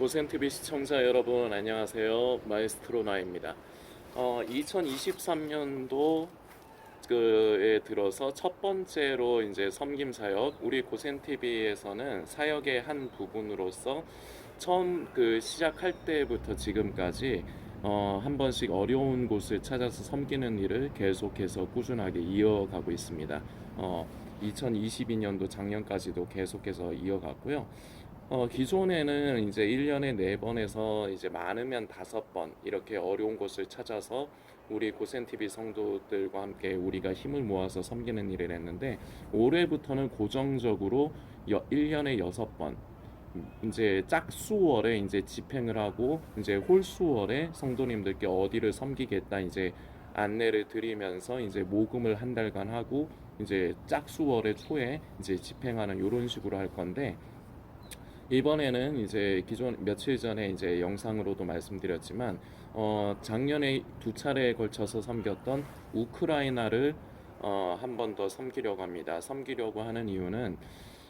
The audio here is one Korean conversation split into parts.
고센TV 시청자 여러분 안녕하세요. 마에스트로 나입니다. 2023년도 에 들어서 첫 번째로 이제 섬김 사역, 우리 고센TV에서는 사역의 한 부분으로서 처음 시작할 때부터 지금까지 한 번씩 어려운 곳을 찾아서 섬기는 일을 계속해서 꾸준하게 이어가고 있습니다. 2022년도 작년까지도 계속해서 이어갔고요. 기존에는 이제 1년에 4번에서 이제 많으면 5번 이렇게 어려운 곳을 찾아서 우리 고센TV 성도들과 함께 우리가 힘을 모아서 섬기는 일을 했는데, 올해부터는 고정적으로 1년에 6번 이제 짝수월에 이제 집행을 하고, 이제 홀수월에 성도님들께 어디를 섬기겠다 이제 안내를 드리면서 이제 모금을 한 달간 하고, 이제 짝수월의 초에 이제 집행하는 이런 식으로 할 건데, 이번에는 이제 기존 며칠 전에 이제 영상으로도 말씀드렸지만 작년에 2차례에 걸쳐서 섬겼던 우크라이나를 한 번 더 섬기려고 합니다. 섬기려고 하는 이유는,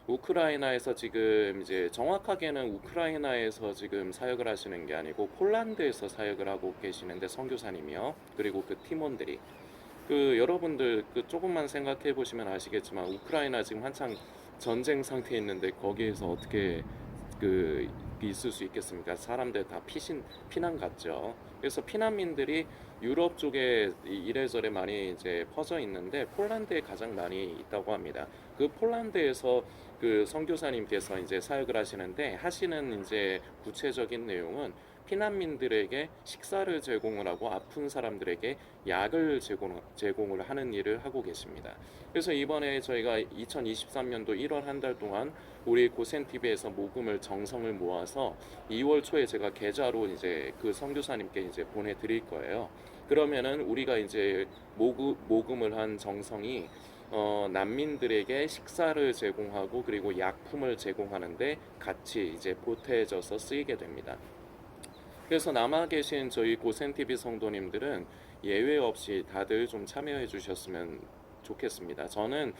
우크라이나에서 지금 이제 정확하게는 우크라이나에서 지금 사역을 하시는 게 아니고 폴란드에서 사역을 하고 계시는데, 선교사님이요. 그리고 그 팀원들이, 여러분들 조금만 생각해 보시면 아시겠지만, 우크라이나 지금 한창 전쟁 상태에 있는데 거기에서 어떻게 그 있을 수 있겠습니까? 사람들 다 피난 갔죠. 그래서 피난민들이 유럽 쪽에 이래저래 많이 이제 퍼져 있는데, 폴란드에 가장 많이 있다고 합니다. 그 폴란드에서 선교사님께서 이제 사역을 하시는데, 하시는 이제 구체적인 내용은 피난민들에게 식사를 제공을 하고 아픈 사람들에게 약을 제공을 하는 일을 하고 계십니다. 그래서 이번에 저희가 2023년도 1월 한 달 동안 우리 고센TV에서 모금을 정성을 모아서 2월 초에 제가 계좌로 이제 그 선교사님께 이제 보내드릴 거예요. 그러면은 우리가 이제 모금을 한 정성이 난민들에게 식사를 제공하고 그리고 약품을 제공하는데 같이 이제 보태져서 쓰이게 됩니다. 그래서 남아 계신 저희 고센TV 성도님들은 예외 없이 다들 좀 참여해 주셨으면 좋겠습니다. 저는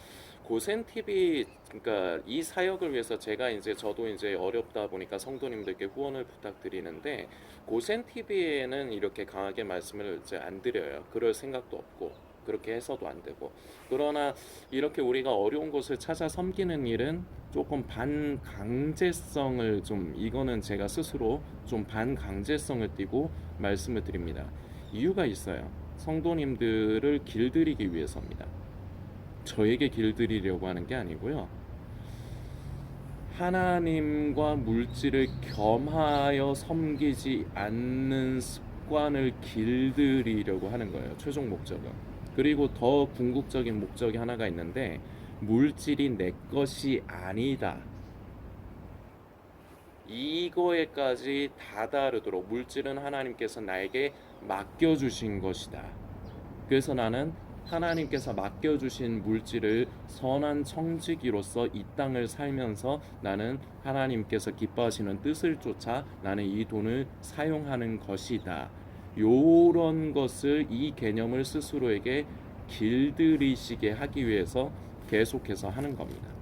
고센TV, 그러니까 이 사역을 위해서 제가 이제 저도 이제 어렵다 보니까 성도님들께 후원을 부탁드리는데, 고센TV에는 이렇게 강하게 말씀을 이제 안 드려요. 그럴 생각도 없고 그렇게 해서도 안 되고. 그러나 이렇게 우리가 어려운 곳을 찾아 섬기는 일은 조금 반강제성을 좀, 이거는 제가 스스로 좀 반강제성을 띠고 말씀을 드립니다. 이유가 있어요. 성도님들을 길들이기 위해서입니다. 저에게 길들이려고 하는 게 아니고요. 하나님과 물질을 겸하여 섬기지 않는 습관을 길들이려고 하는 거예요. 최종 목적은. 그리고 더 궁극적인 목적이 하나가 있는데, 물질이 내 것이 아니다, 이거에까지 다다르도록, 물질은 하나님께서 나에게 맡겨주신 것이다. 그래서 나는 하나님께서 맡겨주신 물질을 선한 청지기로서 이 땅을 살면서 나는 하나님께서 기뻐하시는 뜻을 쫓아 나는 이 돈을 사용하는 것이다. 요런 것을, 이 개념을 스스로에게 길들이시게 하기 위해서 계속해서 하는 겁니다.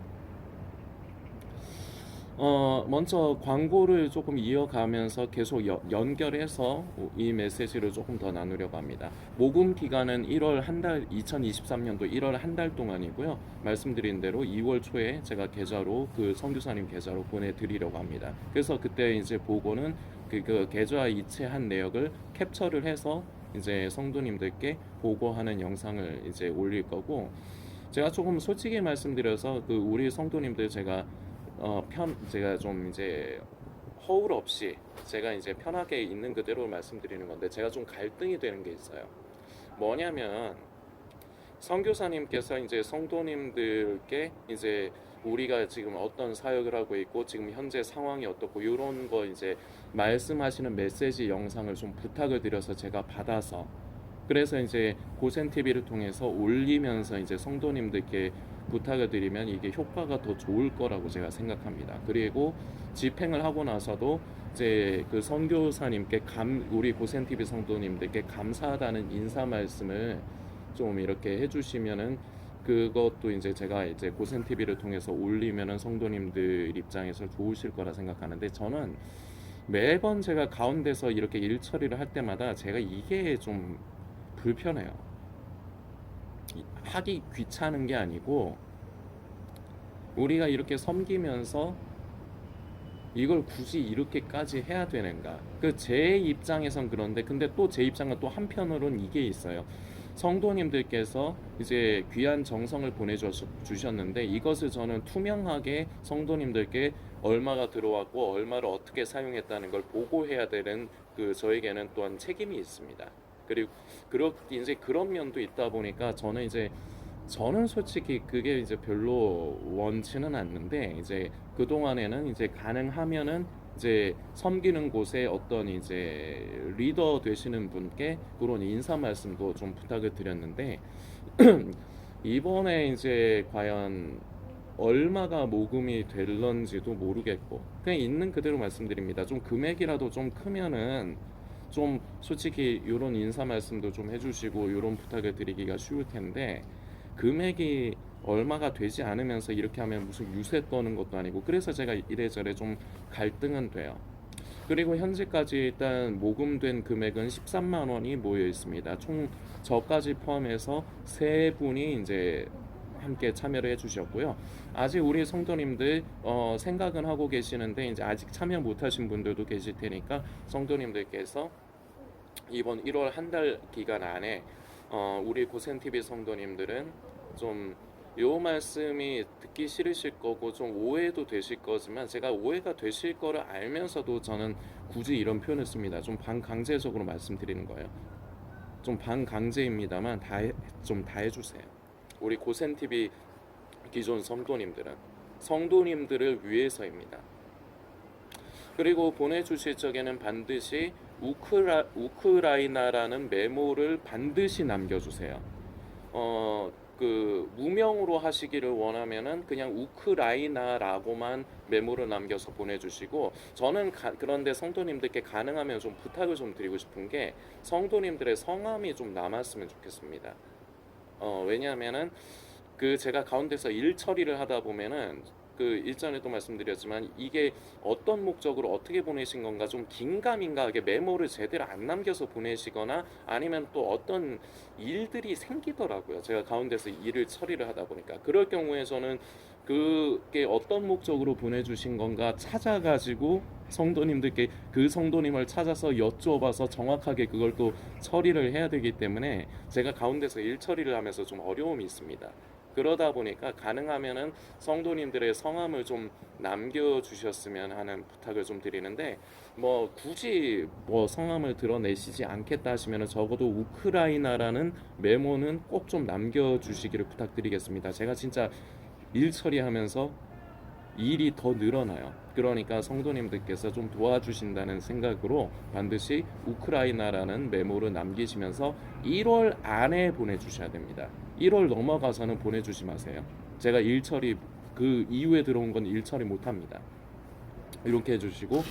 먼저 광고를 조금 이어가면서 계속 연결해서 이 메시지를 조금 더 나누려고 합니다. 모금 기간은 1월 한 달, 2023년도 1월 한 달 동안이고요. 말씀드린 대로 2월 초에 제가 계좌로, 선교사님 계좌로 보내드리려고 합니다. 그래서 그때 이제 보고는 그 계좌 이체한 내역을 캡처를 해서 이제 성도님들께 보고하는 영상을 이제 올릴 거고, 제가 조금 솔직히 말씀드려서 우리 성도님들 제가 좀 이제 허울 없이 제가 이제 편하게 있는 그대로 말씀드리는 건데, 제가 좀 갈등이 되는 게 있어요. 뭐냐면, 선교사님께서 이제 성도님들께 이제 우리가 지금 어떤 사역을 하고 있고 지금 현재 상황이 어떻고 이런 거 이제 말씀하시는 메시지 영상을 좀 부탁을 드려서 제가 받아서, 그래서 이제 고센TV를 통해서 올리면서 이제 성도님들께 부탁을 드리면 이게 효과가 더 좋을 거라고 제가 생각합니다. 그리고 집행을 하고 나서도 이제 선교사님께 우리 고센TV 성도님들께 감사하다는 인사 말씀을 좀 이렇게 해주시면은, 그것도 이제 제가 이제 고센TV를 통해서 올리면은 성도님들 입장에서 좋으실 거라 생각하는데, 저는 매번 제가 가운데서 이렇게 일 처리를 할 때마다 제가 이게 좀 불편해요. 하기 귀찮은 게 아니고 우리가 이렇게 섬기면서 이걸 굳이 이렇게까지 해야 되는가? 그 제 입장에선 그런데 근데 또 제 입장은 또 한편으로는 이게 있어요. 성도님들께서 이제 귀한 정성을 보내주셨는데 이것을 저는 투명하게 성도님들께 얼마가 들어왔고 얼마를 어떻게 사용했다는 걸 보고해야 되는 그 저에게는 또한 책임이 있습니다. 그리고 이제 그런 면도 있다 보니까 저는 솔직히 그게 이제 별로 원치는 않는데 이제 그 동안에는 이제 가능하면은 이제 섬기는 곳에 어떤 이제 리더 되시는 분께 그런 인사 말씀도 좀 부탁을 드렸는데 이번에 이제 과연 얼마가 모금이 될런지도 모르겠고 그냥 있는 그대로 말씀드립니다. 좀 금액이라도 좀 크면은 좀 솔직히 이런 인사 말씀도 좀 해주시고 이런 부탁을 드리기가 쉬울 텐데 금액이 얼마가 되지 않으면서 이렇게 하면 무슨 유세 떠는 것도 아니고 그래서 제가 이래저래 좀 갈등은 돼요. 그리고 현재까지 일단 모금된 금액은 13만 원이 모여 있습니다. 총 저까지 포함해서 세 분이 이제 함께 참여를 해주셨고요. 아직 우리 성도님들 생각은 하고 계시는데 이제 아직 참여 못하신 분들도 계실 테니까 성도님들께서 이번 1월 한 달 기간 안에 우리 고센TV 성도님들은 좀 요 말씀이 듣기 싫으실 거고 좀 오해도 되실 거지만 제가 오해가 되실 거를 알면서도 저는 굳이 이런 표현을 씁니다. 좀 반강제적으로 말씀드리는 거예요. 좀 반강제입니다만 좀 다 해주세요. 우리 고센TV 기존 성도님들을 위해서입니다. 그리고 보내주실 적에는 반드시 우크라이나라는 메모를 반드시 남겨주세요. 그 무명으로 하시기를 원하면은 그냥 우크라이나라고만 메모를 남겨서 보내주시고 저는 그런데 성도님들께 가능하면 좀 부탁을 좀 드리고 싶은 게 성도님들의 성함이 좀 남았으면 좋겠습니다. 왜냐하면은 그 제가 가운데서 일 처리를 하다 보면은 그 일전에도 말씀드렸지만 이게 어떤 목적으로 어떻게 보내신 건가 좀 긴가민가하게 메모를 제대로 안 남겨서 보내시거나 아니면 또 어떤 일들이 생기더라고요. 제가 가운데서 일을 처리를 하다 보니까 그럴 경우에 저는 그게 어떤 목적으로 보내주신 건가 찾아가지고 성도님들께 그 성도님을 찾아서 여쭤봐서 정확하게 그걸 또 처리를 해야 되기 때문에 제가 가운데서 일 처리를 하면서 좀 어려움이 있습니다. 그러다 보니까 가능하면은 성도님들의 성함을 좀 남겨주셨으면 하는 부탁을 좀 드리는데 뭐 굳이 뭐 성함을 드러내시지 않겠다 하시면은 적어도 우크라이나라는 메모는 꼭 좀 남겨주시기를 부탁드리겠습니다. 제가 진짜 일 처리하면서 일이 더 늘어나요. 그러니까 성도님들께서 좀 도와주신다는 생각으로 반드시 우크라이나라는 메모를 남기시면서 1월 안에 보내주셔야 됩니다. 1월 넘어가서는 보내주지 마세요. 제가 일 처리 그 이후에 들어온 건 일 처리 못합니다. 이렇게 해주시고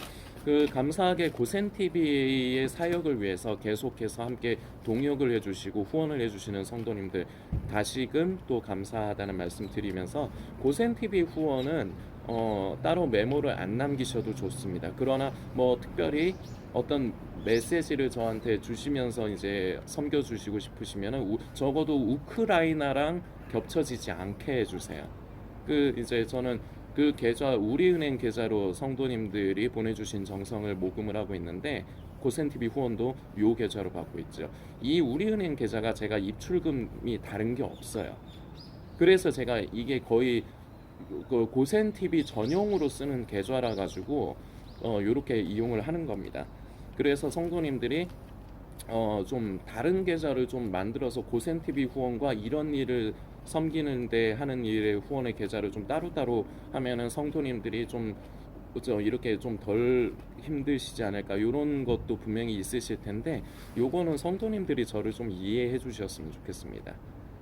그 감사하게 고센TV의 사역을 위해서 계속해서 함께 동역을 해주시고 후원을 해주시는 성도님들 다시금 또 감사하다는 말씀 드리면서 고센TV 후원은 따로 메모를 안 남기셔도 좋습니다. 그러나 뭐 특별히 어떤 메시지를 저한테 주시면서 이제 섬겨주시고 싶으시면은 적어도 우크라이나랑 겹쳐지지 않게 해주세요. 그 이제 저는 그 계좌 우리은행 계좌로 성도님들이 보내주신 정성을 모금을 하고 있는데 고센TV 후원도 요 계좌로 받고 있죠. 이 우리은행 계좌가 제가 입출금이 다른 게 없어요. 그래서 제가 이게 거의 그 고센TV 전용으로 쓰는 계좌라 가지고 요렇게 이용을 하는 겁니다. 그래서 성도님들이 좀 다른 계좌를 좀 만들어서 고센TV 후원과 이런 일을 섬기는데 하는 일의 후원의 계좌를 좀 따로따로 하면은 성도님들이 좀 그죠 이렇게 좀 덜 힘드시지 않을까 이런 것도 분명히 있으실 텐데 요거는 성도님들이 저를 좀 이해해 주셨으면 좋겠습니다.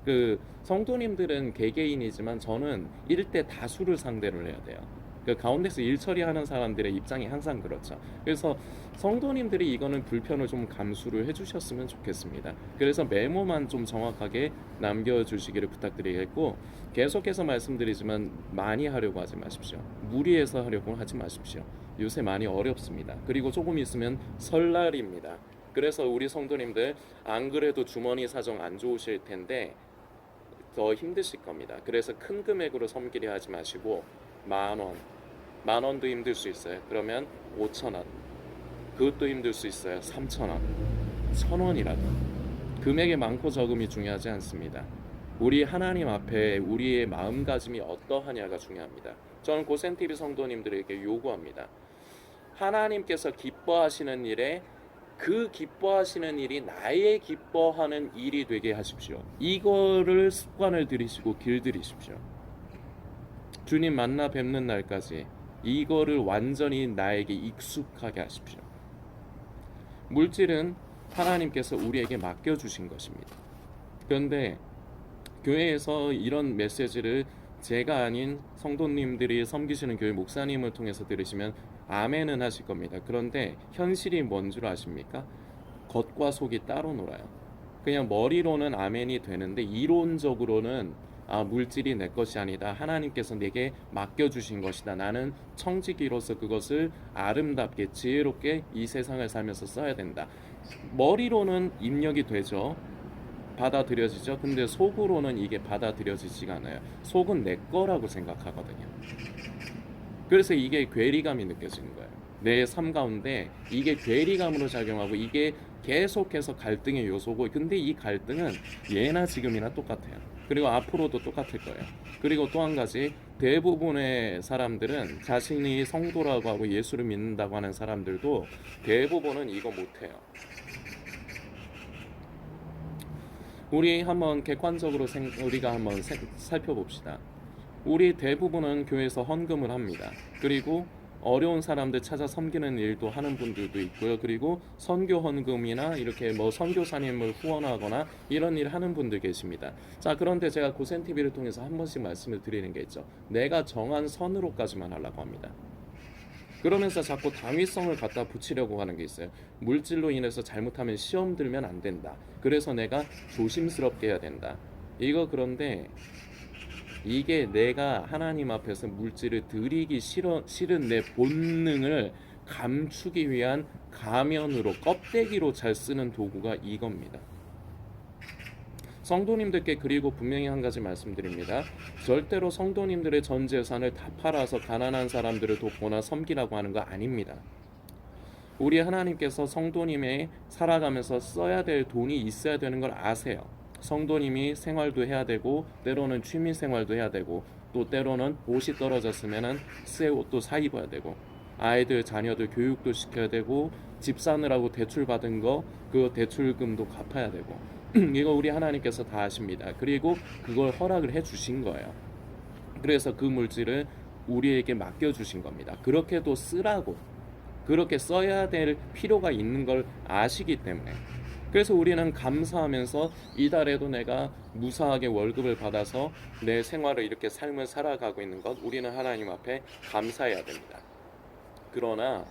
그 성도님들은 개개인이지만 저는 일대 다수를 상대를 해야 돼요. 그 가운데서 일 처리하는 사람들의 입장이 항상 그렇죠. 그래서 성도님들이 이거는 불편을 좀 감수를 해주셨으면 좋겠습니다. 그래서 메모만 좀 정확하게 남겨주시기를 부탁드리겠고 계속해서 말씀드리지만 많이 하려고 하지 마십시오. 무리해서 하려고 하지 마십시오. 요새 많이 어렵습니다. 그리고 조금 있으면 설날입니다. 그래서 우리 성도님들 안 그래도 주머니 사정 안 좋으실 텐데 더 힘드실 겁니다. 그래서 큰 금액으로 섬기려 하지 마시고 10,000원, 10,000원도 힘들 수 있어요. 그러면 5,000원, 그것도 힘들 수 있어요. 3,000원, 1,000원이라도. 금액의 많고 적음이 중요하지 않습니다. 우리 하나님 앞에 우리의 마음가짐이 어떠하냐가 중요합니다. 저는 고센TV 성도님들에게 요구합니다. 하나님께서 기뻐하시는 일에 그 기뻐하시는 일이 나의 기뻐하는 일이 되게 하십시오. 이거를 습관을 들이시고 길들이십시오. 주님 만나 뵙는 날까지 이거를 완전히 나에게 익숙하게 하십시오. 물질은 하나님께서 우리에게 맡겨주신 것입니다. 그런데 교회에서 이런 메시지를 제가 아닌 성도님들이 섬기시는 교회 목사님을 통해서 들으시면 아멘은 하실 겁니다. 그런데 현실이 뭔 줄 아십니까? 겉과 속이 따로 놀아요. 그냥 머리로는 아멘이 되는데 이론적으로는 물질이 내 것이 아니다. 하나님께서 내게 맡겨주신 것이다. 나는 청지기로서 그것을 아름답게 지혜롭게 이 세상을 살면서 써야 된다. 머리로는 입력이 되죠. 받아들여지죠. 근데 속으로는 이게 받아들여지지가 않아요. 속은 내 거라고 생각하거든요. 그래서 이게 괴리감이 느껴지는 거예요. 내 삶 가운데 이게 괴리감으로 작용하고 이게 계속해서 갈등의 요소고, 근데 이 갈등은 예나 지금이나 똑같아요. 그리고 앞으로도 똑같을 거예요. 그리고 또 한 가지, 대부분의 사람들은 자신이 성도라고 하고 예수를 믿는다고 하는 사람들도 대부분은 이거 못해요. 우리 한번 객관적으로 우리가 한번 살펴봅시다. 우리 대부분은 교회에서 헌금을 합니다. 그리고 어려운 사람들 찾아 섬기는 일도 하는 분들도 있고요. 그리고 선교 헌금이나 이렇게 선교사님을 후원하거나 이런 일 하는 분들 계십니다. 자, 그런데 제가 고센TV를 통해서 한 번씩 말씀을 드리는 게 있죠. 내가 정한 선으로까지만 하려고 합니다. 그러면서 자꾸 당위성을 갖다 붙이려고 하는 게 있어요. 물질로 인해서 잘못하면 시험 들면 안 된다. 그래서 내가 조심스럽게 해야 된다. 그런데 이게 내가 하나님 앞에서 물질을 드리기 싫은 내 본능을 감추기 위한 가면으로, 껍데기로 잘 쓰는 도구가 이겁니다. 성도님들께 그리고 분명히 한 가지 말씀드립니다. 절대로 성도님들의 전 재산을 다 팔아서 가난한 사람들을 돕거나 섬기라고 하는 거 아닙니다. 우리 하나님께서 성도님의 살아가면서 써야 될 돈이 있어야 되는 걸 아세요. 성도님이 생활도 해야 되고, 때로는 취미 생활도 해야 되고, 또 때로는 옷이 떨어졌으면 새 옷도 사 입어야 되고, 아이들 자녀들 교육도 시켜야 되고, 집 사느라고 대출 받은 거 그 대출금도 갚아야 되고, 이거 우리 하나님께서 다 아십니다. 그리고 그걸 허락을 해 주신 거예요. 그래서 그 물질을 우리에게 맡겨주신 겁니다. 그렇게도 쓰라고, 그렇게 써야 될 필요가 있는 걸 아시기 때문에. 그래서 우리는 감사하면서 이달에도 내가 무사하게 월급을 받아서 내 생활을 이렇게 삶을 살아가고 있는 것, 우리는 하나님 앞에 감사해야 됩니다. 그러나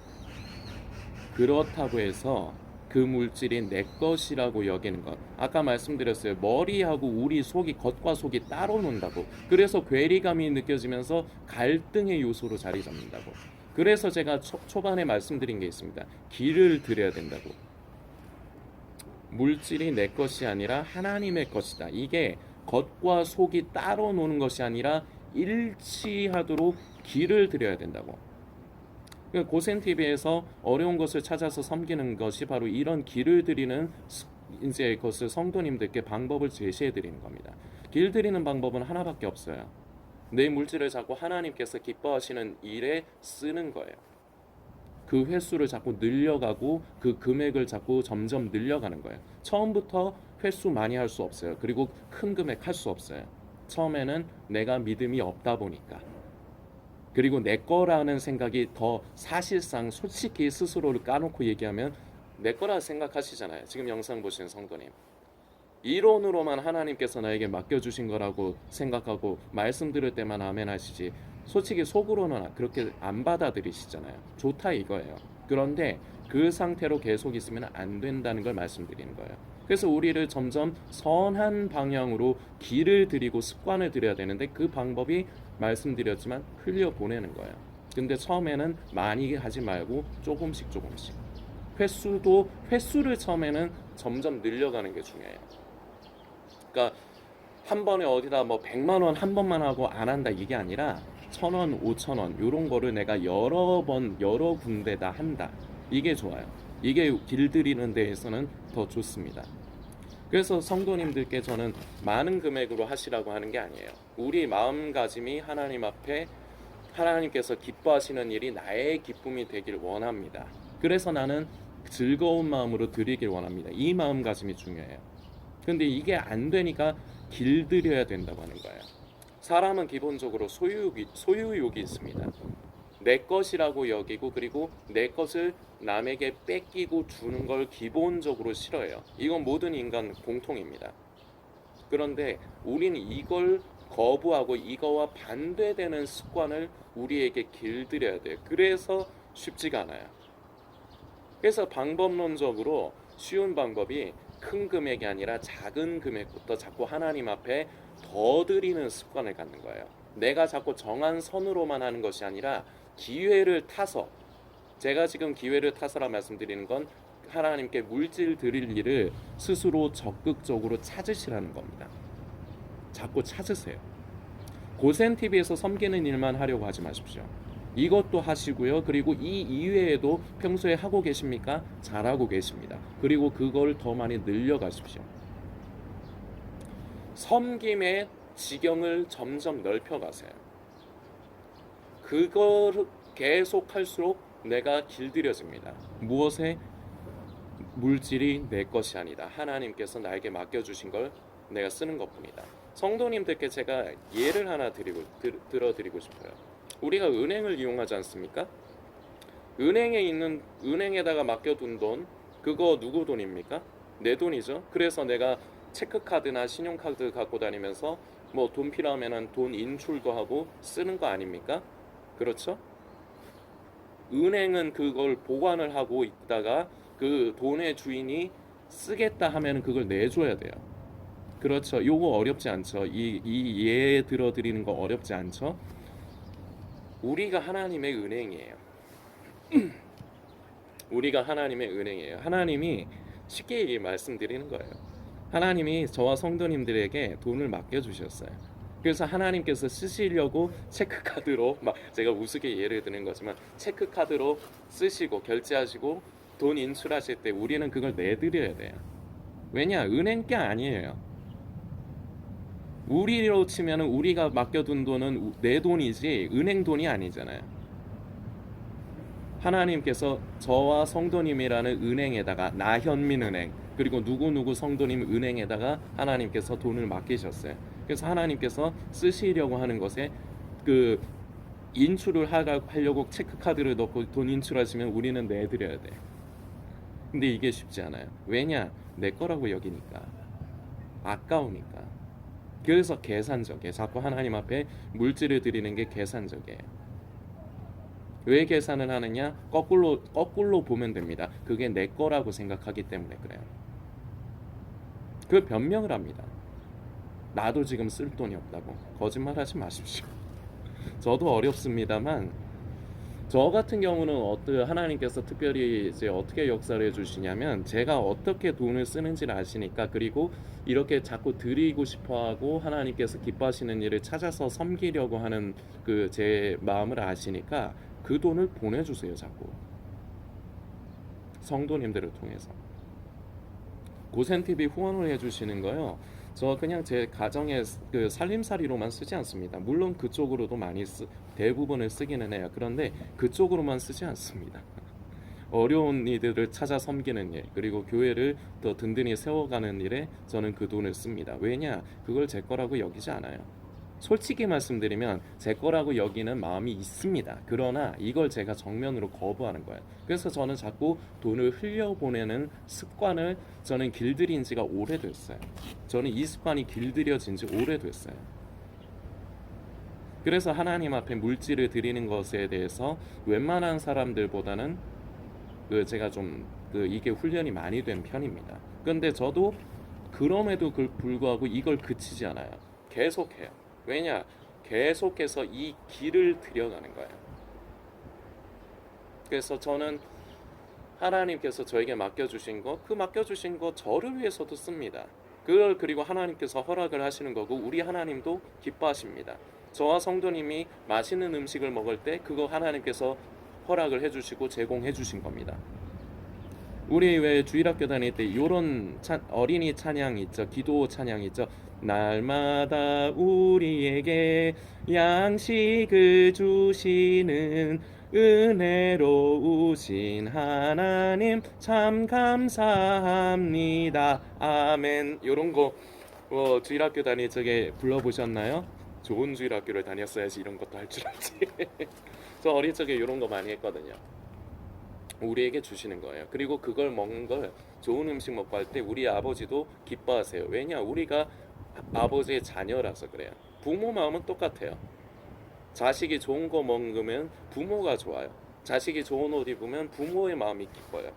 그렇다고 해서 그 물질이 내 것이라고 여기는 것, 아까 말씀드렸어요. 머리하고 우리 속이, 겉과 속이 따로 논다고. 그래서 괴리감이 느껴지면서 갈등의 요소로 자리 잡는다고. 그래서 제가 초반에 말씀드린 게 있습니다. 길을 들여야 된다고. 물질이 내 것이 아니라 하나님의 것이다. 이게 겉과 속이 따로 노는 것이 아니라 일치하도록 길을 들여야 된다고. 고센TV에서 어려운 것을 찾아서 섬기는 것이 바로 이런 길을 들이는, 이제 그것을 성도님들께 방법을 제시해 드리는 겁니다. 길 들이는 방법은 하나밖에 없어요. 내 물질을 자꾸 하나님께서 기뻐하시는 일에 쓰는 거예요. 그 횟수를 자꾸 늘려가고 그 금액을 자꾸 점점 늘려가는 거예요. 처음부터 횟수 많이 할 수 없어요. 그리고 큰 금액 할 수 없어요. 처음에는 내가 믿음이 없다 보니까, 그리고 내 거라는 생각이 더, 사실상 솔직히 스스로를 까놓고 얘기하면 내 거라 생각하시잖아요. 지금 영상 보시는 성도님, 이론으로만 하나님께서 나에게 맡겨주신 거라고 생각하고 말씀 들을 때만 아멘 하시지, 솔직히 속으로는 그렇게 안 받아들이시잖아요. 좋다 이거예요. 그런데 그 상태로 계속 있으면 안 된다는 걸 말씀드리는 거예요. 그래서 우리를 점점 선한 방향으로 길을 들이고 습관을 들여야 되는데, 그 방법이 말씀드렸지만 흘려보내는 거예요. 근데 처음에는 많이 하지 말고 조금씩 조금씩. 횟수를 처음에는 점점 늘려가는 게 중요해요. 그러니까 한 번에 어디다 뭐 100만 원 한 번만 하고 안 한다 이게 아니라 1,000원, 5,000원 요런 거를 내가 여러 번 여러 군데다 한다. 이게 좋아요. 이게 길들이는 데에서는 더 좋습니다. 그래서 성도님들께 저는 많은 금액으로 하시라고 하는 게 아니에요. 우리 마음가짐이 하나님 앞에 하나님께서 기뻐하시는 일이 나의 기쁨이 되길 원합니다. 그래서 나는 즐거운 마음으로 드리길 원합니다. 이 마음가짐이 중요해요. 근데 이게 안 되니까 길들여야 된다고 하는 거예요. 사람은 기본적으로 소유욕이 있습니다. 내 것이라고 여기고 그리고 내 것을 남에게 뺏기고 주는 걸 기본적으로 싫어해요. 이건 모든 인간 공통입니다. 그런데 우리는 이걸 거부하고 이거와 반대되는 습관을 우리에게 길들여야 돼요. 그래서 쉽지가 않아요. 그래서 방법론적으로 쉬운 방법이 큰 금액이 아니라 작은 금액부터 자꾸 하나님 앞에 더 드리는 습관을 갖는 거예요. 내가 자꾸 정한 선으로만 하는 것이 아니라 기회를 타서, 제가 지금 기회를 타서라 말씀드리는 건 하나님께 물질 드릴 일을 스스로 적극적으로 찾으시라는 겁니다. 자꾸 찾으세요. 고센TV에서 섬기는 일만 하려고 하지 마십시오. 이것도 하시고요. 그리고 이 이외에도 평소에 하고 계십니까? 잘하고 계십니다. 그리고 그걸 더 많이 늘려가십시오. 섬김의 지경을 점점 넓혀가세요. 그걸 계속 할수록 내가 길들여집니다. 무엇에? 물질이 내 것이 아니다. 하나님께서 나에게 맡겨주신 걸 내가 쓰는 것뿐이다. 성도님들께 제가 예를 하나 들어드리고 싶어요. 우리가 은행을 이용하지 않습니까? 은행에다가 맡겨둔 돈, 그거 누구 돈입니까? 내 돈이죠. 그래서 내가 체크카드나 신용카드 갖고 다니면서 뭐 돈 필요하면은 돈 인출도 하고 쓰는 거 아닙니까? 그렇죠? 은행은 그걸 보관을 하고 있다가 그 돈의 주인이 쓰겠다 하면 그걸 내줘야 돼요. 그렇죠. 요거 어렵지 않죠. 이 예 들어드리는 거 어렵지 않죠? 우리가 하나님의 은행이에요. 우리가 하나님의 은행이에요. 하나님이 쉽게 말씀드리는 거예요. 하나님이 저와 성도님들에게 돈을 맡겨주셨어요. 그래서 하나님께서 쓰시려고 체크카드로, 막 제가 우스개 예를 드는 거지만 체크카드로 쓰시고 결제하시고 돈 인출하실 때 우리는 그걸 내드려야 돼요. 왜냐? 은행 게 아니에요. 우리로 치면 우리가 맡겨둔 돈은 내 돈이지 은행 돈이 아니잖아요. 하나님께서 저와 성도님이라는 은행에다가, 나현민은행 그리고 누구누구 성도님 은행에다가 하나님께서 돈을 맡기셨어요. 그래서 하나님께서 쓰시려고 하는 것에 그 인출을 하려고 체크카드를 넣고 돈 인출하시면 우리는 내드려야 돼. 근데 이게 쉽지 않아요. 왜냐? 내 거라고 여기니까, 아까우니까. 그래서 계산적이에요. 자꾸 하나님 앞에 물질을 드리는 게 계산적이에요. 왜 계산을 하느냐? 거꾸로 보면 됩니다. 그게 내 거라고 생각하기 때문에 그래요. 그 변명을 합니다. 나도 지금 쓸 돈이 없다고. 거짓말하지 마십시오. 저도 어렵습니다만 저 같은 경우는 하나님께서 특별히 이제 어떻게 역사를 해주시냐면, 제가 어떻게 돈을 쓰는지를 아시니까, 그리고 이렇게 자꾸 드리고 싶어하고 하나님께서 기뻐하시는 일을 찾아서 섬기려고 하는 그 제 마음을 아시니까 그 돈을 보내주세요. 자꾸 성도님들을 통해서 고센TV 후원을 해주시는 거요. 저 그냥 제 가정의 그 살림살이로만 쓰지 않습니다. 물론 그쪽으로도 많이 대부분을 쓰기는 해요. 그런데 그쪽으로만 쓰지 않습니다. 어려운 이들을 찾아 섬기는 일, 그리고 교회를 더 든든히 세워가는 일에 저는 그 돈을 씁니다. 왜냐? 그걸 제 거라고 여기지 않아요. 솔직히 말씀드리면 제 거라고 여기는 마음이 있습니다. 그러나 이걸 제가 정면으로 거부하는 거예요. 그래서 저는 자꾸 돈을 흘려보내는 습관을 저는 길들인 지가 오래됐어요. 저는 이 습관이 길들여진 지 오래됐어요. 그래서 하나님 앞에 물질을 드리는 것에 대해서 웬만한 사람들보다는 제가 좀 이게 훈련이 많이 된 편입니다. 그런데 저도 그럼에도 불구하고 이걸 그치지 않아요. 계속해요. 왜냐? 계속해서 이 길을 들여가는 거예요. 그래서 저는 하나님께서 저에게 맡겨주신 것, 그 맡겨주신 것 저를 위해서도 씁니다. 그리고 하나님께서 허락을 하시는 거고 우리 하나님도 기뻐하십니다. 저와 성도님이 맛있는 음식을 먹을 때 그거 하나님께서 허락을 해주시고 제공해 주신 겁니다. 우리 왜 주일학교 다닐 때 요런 어린이 찬양 있죠. 기도 찬양 있죠. 날마다 우리에게 양식을 주시는 은혜로우신 하나님 참 감사합니다. 아멘. 요런 거 주일학교 다닐 적에 불러보셨나요? 좋은 주일학교를 다녔어야지 이런 것도 할 줄 알지. 저 어릴 적에 이런 거 많이 했거든요. 우리에게 주시는 거예요. 그리고 그걸 먹는 걸 좋은 음식 먹고 할 때 우리 아버지도 기뻐하세요. 왜냐? 우리가 아버지의 자녀라서 그래요. 부모 마음은 똑같아요. 자식이 좋은 거 먹으면 부모가 좋아요. 자식이 좋은 옷 입으면 부모의 마음이 기뻐요.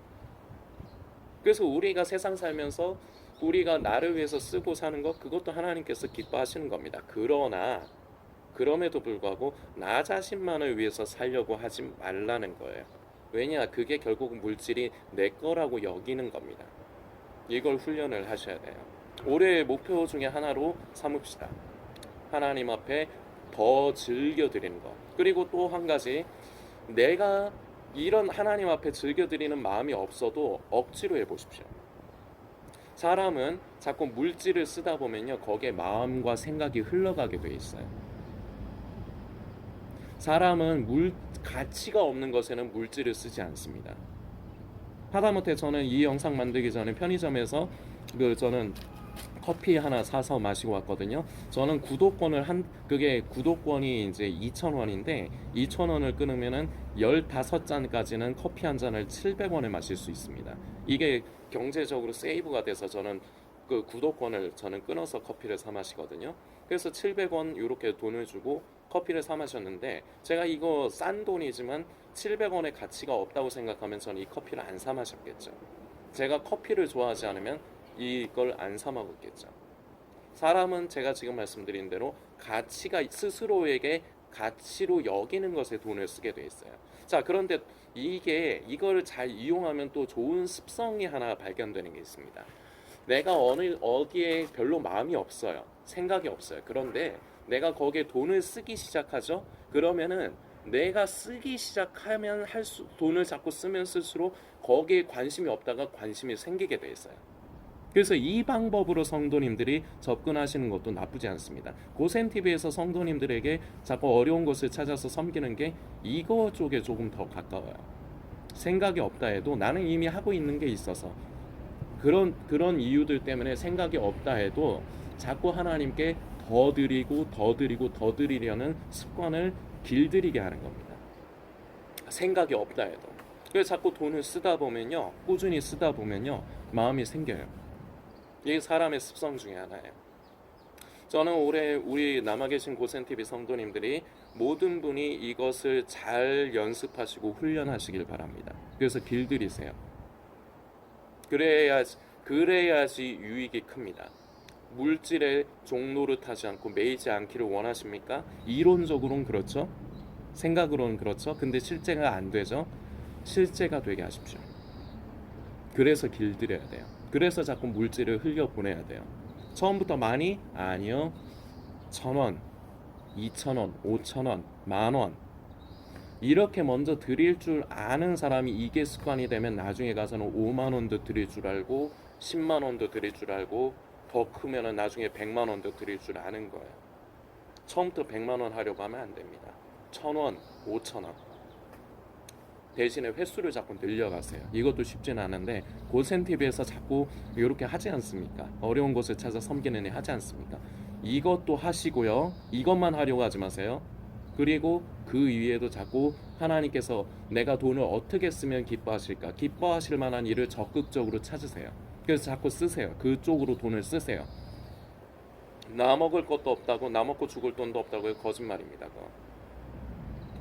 그래서 우리가 세상 살면서 우리가 나를 위해서 쓰고 사는 것, 그것도 하나님께서 기뻐하시는 겁니다. 그러나 그럼에도 불구하고 나 자신만을 위해서 살려고 하지 말라는 거예요. 왜냐? 그게 결국 물질이 내 거라고 여기는 겁니다. 이걸 훈련을 하셔야 돼요. 올해의 목표 중에 하나로 삼읍시다. 하나님 앞에 더 즐겨드리는 것. 그리고 또 한 가지, 내가 이런 하나님 앞에 즐겨드리는 마음이 없어도 억지로 해보십시오. 사람은 자꾸 물질을 쓰다 보면요, 거기에 마음과 생각이 흘러가게 돼 있어요. 사람은 가치가 없는 것에는 물질을 쓰지 않습니다. 하다못해 저는 이 영상 만들기 전에 편의점에서 저는 커피 하나 사서 마시고 왔거든요. 저는 그게 구독권이 이제 2,000원인데 2,000원을 끊으면은 15잔까지는 커피 한 잔을 700원에 마실 수 있습니다. 이게 경제적으로 세이브가 돼서 저는 그 구독권을 저는 끊어서 커피를 사 마시거든요. 그래서 700원 이렇게 돈을 주고 커피를 사 마셨는데, 제가 이거 싼 돈이지만 700원의 가치가 없다고 생각하면 저는 이 커피를 안 사 마셨겠죠. 제가 커피를 좋아하지 않으면 이걸 안 사 먹었겠죠. 사람은 제가 지금 말씀드린 대로 가치가 스스로에게 가치로 여기는 것에 돈을 쓰게 돼 있어요. 자, 그런데 이걸 잘 이용하면 또 좋은 습성이 하나 발견되는 게 있습니다. 내가 어디에 별로 마음이 없어요. 생각이 없어요. 그런데 내가 거기에 돈을 쓰기 시작하죠. 그러면은 내가 쓰기 시작하면 돈을 자꾸 쓰면 쓸수록 거기에 관심이 없다가 관심이 생기게 돼 있어요. 그래서 이 방법으로 성도님들이 접근하시는 것도 나쁘지 않습니다. 고센TV에서 성도님들에게 자꾸 어려운 것을 찾아서 섬기는 게 이거 쪽에 조금 더 가까워요. 생각이 없다 해도 나는 이미 하고 있는 게 있어서 그런 이유들 때문에 생각이 없다 해도 자꾸 하나님께 더 드리고 더 드리고 더 드리려는 습관을 길들이게 하는 겁니다. 생각이 없다 해도. 그래서 자꾸 돈을 쓰다 보면요, 꾸준히 쓰다 보면요, 마음이 생겨요. 이게 사람의 습성 중에 하나예요. 저는 올해 우리 남아 계신 고센TV 성도님들이 모든 분이 이것을 잘 연습하시고 훈련하시길 바랍니다. 그래서 길들이세요. 그래야지 유익이 큽니다. 물질의 종로를 타지 않고 매이지 않기를 원하십니까? 이론적으로는 그렇죠. 생각으로는 그렇죠. 근데 실제가 안 되죠. 실제가 되게 하십시오. 그래서 길들여야 돼요. 그래서 자꾸 물질을 흘려보내야 돼요. 처음부터 많이? 아니요. 1,000원, 2,000원, 5,000원, 10,000원 이렇게 먼저 드릴 줄 아는 사람이 이게 습관이 되면 나중에 가서는 5만 원도 드릴 줄 알고 10만 원도 드릴 줄 알고 더 크면은 나중에 100만 원도 드릴 줄 아는 거예요. 처음부터 100만 원 하려고 하면 안 됩니다. 1,000원, 5,000원 대신에 횟수를 자꾸 늘려가세요. 이것도 쉽진 않은데 고센TV에서 자꾸 이렇게 하지 않습니까? 어려운 곳을 찾아 섬기는 애 하지 않습니까? 이것도 하시고요. 이것만 하려고 하지 마세요. 그리고 그 위에도 자꾸 하나님께서 내가 돈을 어떻게 쓰면 기뻐하실까? 기뻐하실 만한 일을 적극적으로 찾으세요. 그래서 자꾸 쓰세요. 그쪽으로 돈을 쓰세요. 나 먹을 것도 없다고, 나 먹고 죽을 돈도 없다고 거짓말입니다. 그거.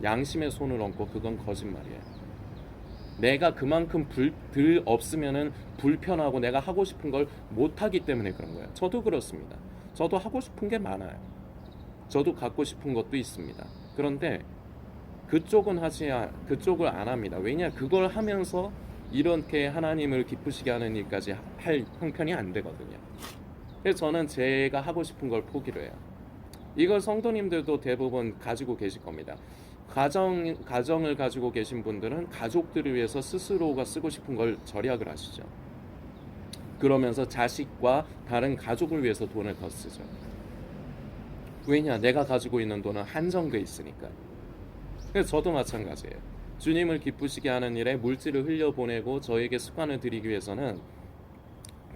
양심에 손을 얹고 그건 거짓말이에요. 내가 그만큼 덜 없으면은 불편하고 내가 하고 싶은 걸 못하기 때문에 그런 거예요. 저도 그렇습니다. 저도 하고 싶은 게 많아요. 저도 갖고 싶은 것도 있습니다. 그런데 그쪽을 안 합니다. 왜냐? 그걸 하면서 이렇게 하나님을 기쁘시게 하는 일까지 할 형편이 안 되거든요. 그래서 저는 제가 하고 싶은 걸 포기를 해요. 이걸 성도님들도 대부분 가지고 계실 겁니다. 가정을 가지고 계신 분들은 가족들을 위해서 스스로가 쓰고 싶은 걸 절약을 하시죠. 그러면서 자식과 다른 가족을 위해서 돈을 더 쓰죠. 왜냐? 내가 가지고 있는 돈은 한정돼 있으니까. 그래서 저도 마찬가지예요. 주님을 기쁘시게 하는 일에 물질을 흘려보내고 저에게 습관을 들이기 위해서는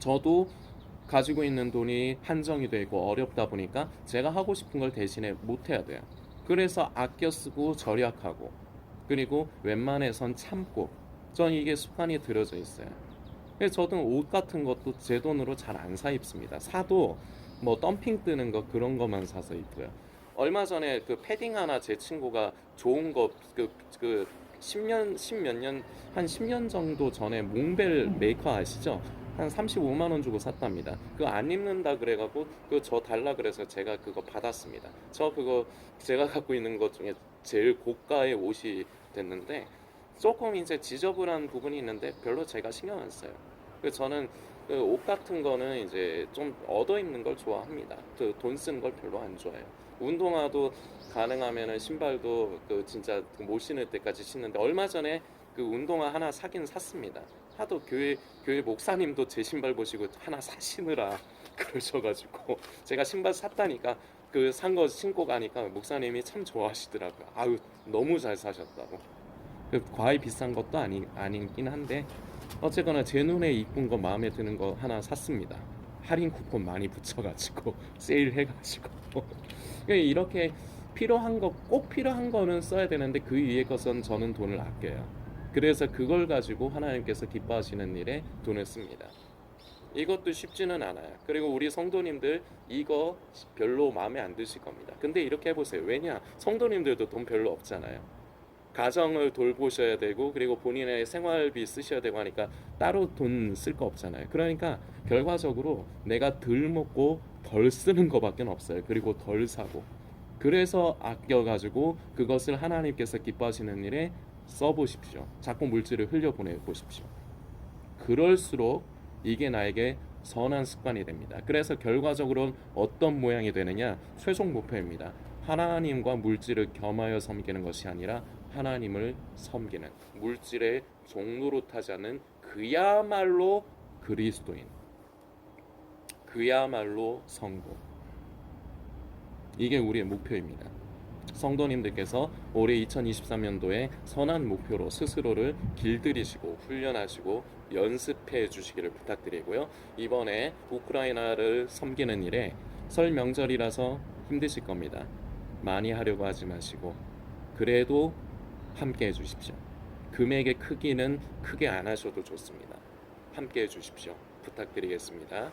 저도 가지고 있는 돈이 한정이 되고 어렵다 보니까 제가 하고 싶은 걸 대신에 못 해야 돼요. 그래서 아껴 쓰고 절약하고, 그리고 웬만해선 참고, 전 이게 습관이 들어져 있어요. 그래서 저도 옷 같은 것도 제 돈으로 잘 안 사 입습니다. 사도 뭐 덤핑 뜨는 거 그런 것만 사서 입고요. 얼마 전에 그 패딩 하나 제 친구가 좋은 거 그 10년 10몇 년 한 10년 정도 전에 몽벨 메이커 아시죠? 한 35만 원 주고 샀답니다. 그거 안 입는다 그래갖고 그거 저 달라 그래서 제가 그거 받았습니다. 저 그거 제가 갖고 있는 것 중에 제일 고가의 옷이 됐는데 조금 이제 지저분한 부분이 있는데 별로 제가 신경 안 써요. 그래서 저는 그 옷 같은 거는 이제 좀 얻어 입는 걸 좋아합니다. 그 돈 쓰는 걸 별로 안 좋아해요. 운동화도 가능하면은 신발도 그 진짜 못 신을 때까지 신는데 얼마 전에 그 운동화 하나 사긴 샀습니다. 하도 교회 목사님도 제 신발 보시고 하나 사시느라 그러셔가지고 제가 신발 샀다니까 그 산 거 신고 가니까 목사님이 참 좋아하시더라고요. 아유 너무 잘 사셨다고. 과히 비싼 것도 아니긴 한데 어쨌거나 제 눈에 이쁜 거 마음에 드는 거 하나 샀습니다. 할인 쿠폰 많이 붙여가지고 세일 해가지고 이렇게 꼭 필요한 거는 써야 되는데 그 위에 것은 저는 돈을 아껴요. 그래서 그걸 가지고 하나님께서 기뻐하시는 일에 돈을 씁니다. 이것도 쉽지는 않아요. 그리고 우리 성도님들 이거 별로 마음에 안 드실 겁니다. 근데 이렇게 해보세요. 왜냐? 성도님들도 돈 별로 없잖아요. 가정을 돌보셔야 되고 그리고 본인의 생활비 쓰셔야 되고 하니까 따로 돈 쓸 거 없잖아요. 그러니까 결과적으로 내가 덜 먹고 덜 쓰는 거밖에 없어요. 그리고 덜 사고. 그래서 아껴가지고 그것을 하나님께서 기뻐하시는 일에 써보십시오. 자꾸 물질을 흘려보내 보십시오. 그럴수록 이게 나에게 선한 습관이 됩니다. 그래서 결과적으로 어떤 모양이 되느냐? 최종 목표입니다. 하나님과 물질을 겸하여 섬기는 것이 아니라 하나님을 섬기는, 물질의 종로로 타지 않는 그야말로 그리스도인, 그야말로 성도. 이게 우리의 목표입니다. 성도님들께서 올해 2023년도에 선한 목표로 스스로를 길들이시고 훈련하시고 연습해 주시기를 부탁드리고요. 이번에 우크라이나를 섬기는 일에 설 명절이라서 힘드실 겁니다. 많이 하려고 하지 마시고 그래도 함께 해주십시오. 금액의 크기는 크게 안 하셔도 좋습니다. 함께 해주십시오. 부탁드리겠습니다.